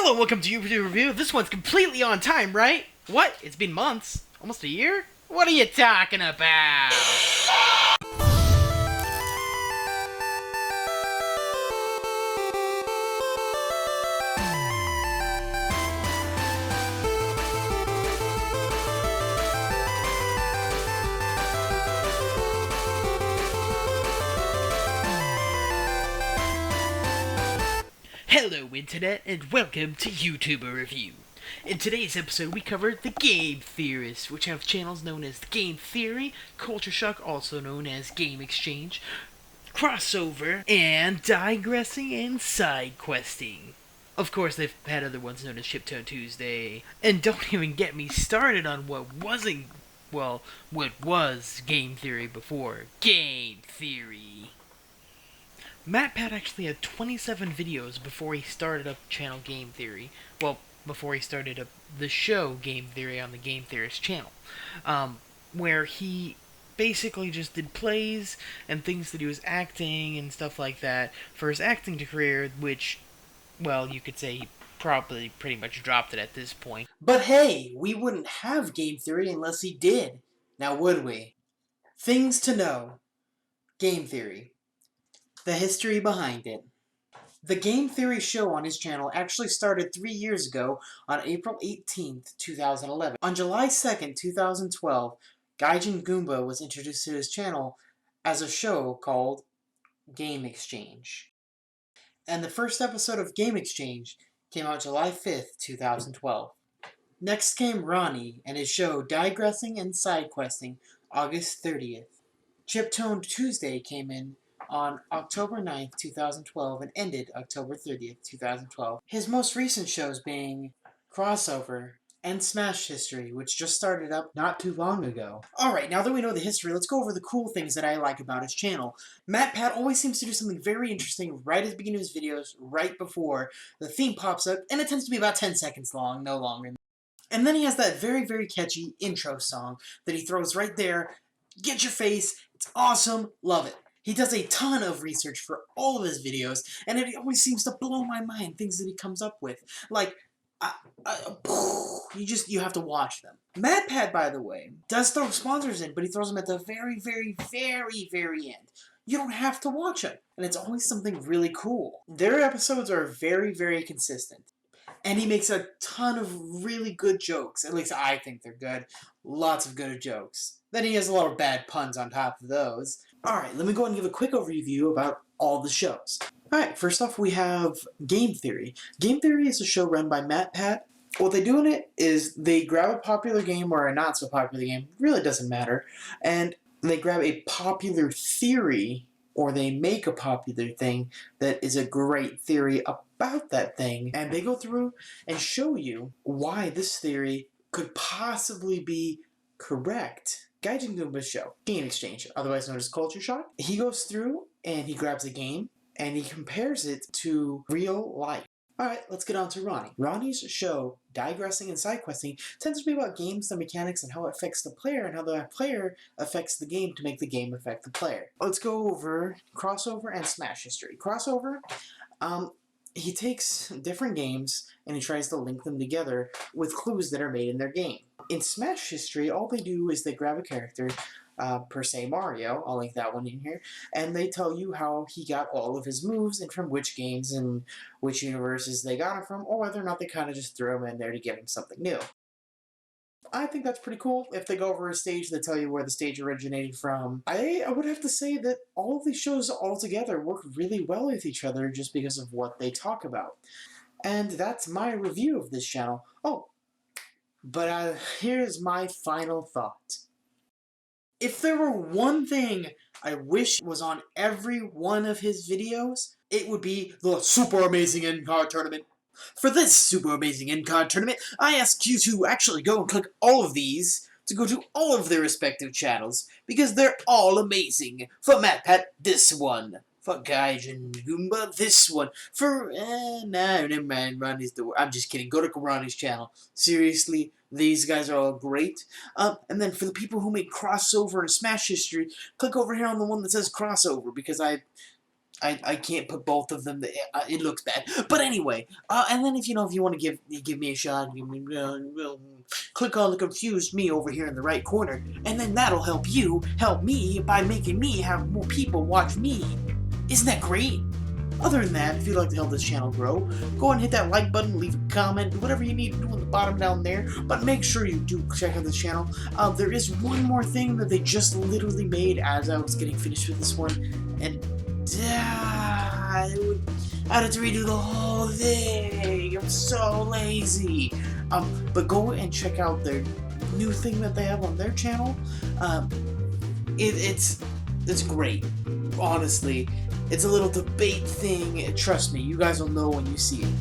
Hello, welcome to YouTube Review. This one's completely on time, right? What? It's been months. Almost a year? What are you talking about? Hello, Internet, and welcome to YouTuber Review. In today's episode, we covered the Game Theorists, which have channels known as Game Theory, Culture Shock, also known as Game Exchange, Crossover, and Digressing and Side Questing. Of course, they've had other ones known as Chiptune Tuesday. And don't even get me started on what was Game Theory before. Game Theory. MatPat actually had 27 videos before he started up channel Game Theory. Well, before he started up the show Game Theory on the Game Theorist channel. Where he basically just did plays and things that he was acting and stuff like that for his acting career, which, well, you could say he probably pretty much dropped it at this point. But hey, we wouldn't have Game Theory unless he did. Now would we? Things to know. Game Theory. The history behind it. The Game Theory show on his channel actually started 3 years ago on April 18th, 2011. On July 2nd, 2012, Gaijin Goomba was introduced to his channel as a show called Game Exchange. And the first episode of Game Exchange came out July 5th, 2012. Next came Ronnie and his show Digressing and Side Questing, August 30th. Chiptune Tuesday came in on October 9th, 2012 and ended October 30th, 2012. His most recent shows being Crossover and Smash History, which just started up not too long ago. Alright, now that we know the history, let's go over the cool things that I like about his channel. MatPat always seems to do something very interesting right at the beginning of his videos, right before the theme pops up, and it tends to be about 10 seconds long, no longer. And then he has that very, very catchy intro song that he throws right there. Get your face, it's awesome, love it. He does a ton of research for all of his videos, and it always seems to blow my mind, things that he comes up with. Like, you have to watch them. MatPat, by the way, does throw sponsors in, but he throws them at the very, very, very, very end. You don't have to watch them, and it's always something really cool. Their episodes are very, very consistent. And he makes a ton of really good jokes. At least I think they're good. Lots of good jokes. Then he has a lot of bad puns on top of those. Alright, let me go and give a quick overview about all the shows. Alright, first off we have Game Theory. Game Theory is a show run by MatPat. What they do in it is they grab a popular game or a not so popular game, really doesn't matter, and they grab a popular theory, or they make a popular thing that is a great theory about that thing, and they go through and show you why this theory could possibly be correct. Gaijin Goomba's show, Game Exchange, otherwise known as Culture Shock. He goes through and he grabs a game and he compares it to real life. Alright, let's get on to Ronnie. Ronnie's show, Digressing and Side Questing, tends to be about games, the mechanics, and how it affects the player, and how the player affects the game to make the game affect the player. Let's go over Crossover and Smash History. Crossover, he takes different games and he tries to link them together with clues that are made in their game. In Smash History, all they do is they grab a character, per se Mario, I'll link that one in here, and they tell you how he got all of his moves and from which games and which universes they got it from, or whether or not they kind of just threw him in there to give him something new. I think that's pretty cool. If they go over a stage, they tell you where the stage originated from. I would have to say that all of these shows altogether work really well with each other just because of what they talk about. And that's my review of this channel. Oh, but here's my final thought. If there were one thing I wish was on every one of his videos, it would be the Super Amazing End Card Tournament. For this Super Amazing End Card Tournament, I ask you to actually go and click all of these to go to all of their respective channels, because they're all amazing. For MatPat, this one. For Gaijin Goomba, this one. For, no, never mind, Ronnie's the I'm just kidding, go to Ronnie's channel. Seriously, these guys are all great. And then for the people who make Crossover and Smash History, click over here on the one that says Crossover, because I I can't put both of them. It looks bad. But anyway, and then if you want to give me a shot, click on the confused me over here in the right corner, and then that'll help me by making me have more people watch me. Isn't that great? Other than that, if you'd like to help this channel grow, go and hit that like button, leave a comment, do whatever you need to do on the bottom down there, but make sure you do check out this channel. There is one more thing that they just literally made as I was getting finished with this one, and I had to redo the whole thing. I'm so lazy. But go and check out their new thing that they have on their channel. It's great, honestly. It's a little debate thing. Trust me, you guys will know when you see it.